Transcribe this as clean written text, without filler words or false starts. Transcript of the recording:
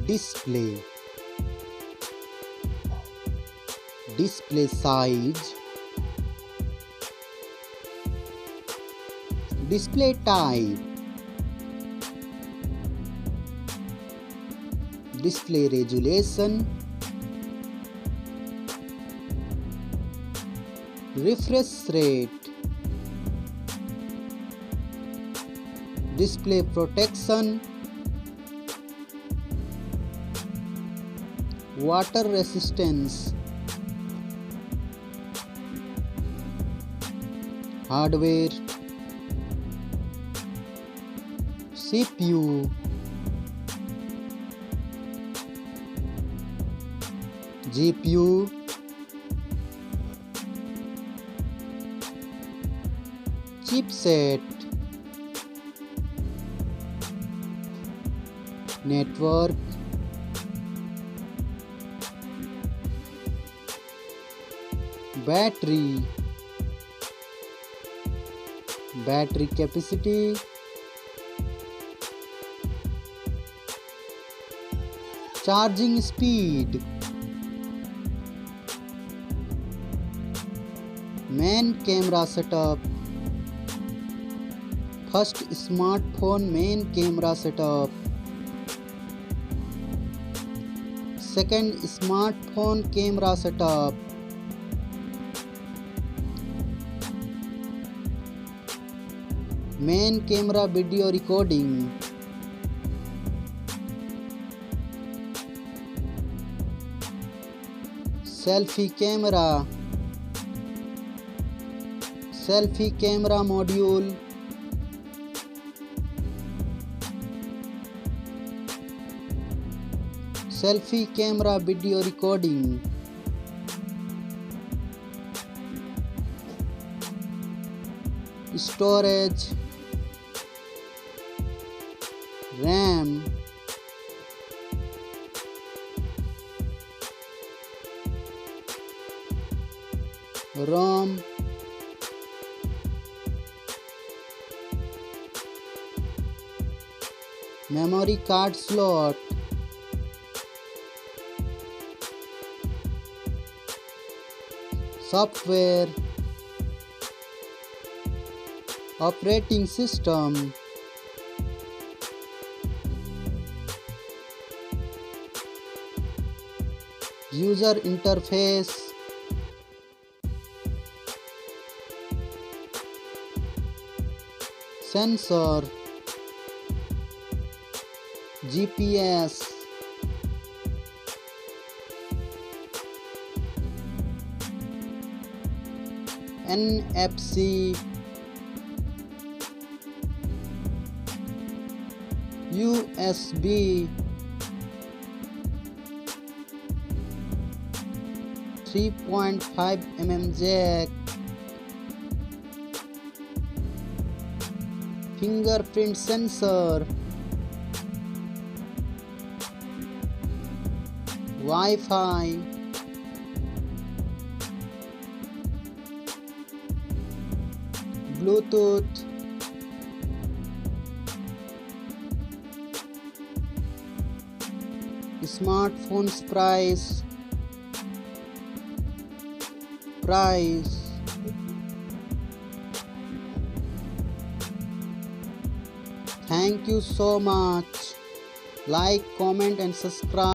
Display. Display size. Display type. Display resolution. Refresh rate. Display protection. Water resistance. Hardware. CPU. GPU. Chipset. Network. Battery. Battery capacity. Charging speed. Main camera setup. First smartphone main camera setup. Second smartphone camera setup. Main camera video recording. Selfie camera. Selfie camera module. Selfie camera video recording. Storage. RAM. ROM. Memory card slot. Software. Operating system. User interface. Sensor. GPS. NFC. USB. 3.5 mm jack. Fingerprint sensor. Wi-Fi. Bluetooth. Smartphone's price. Thank you so much. Like, comment and subscribe.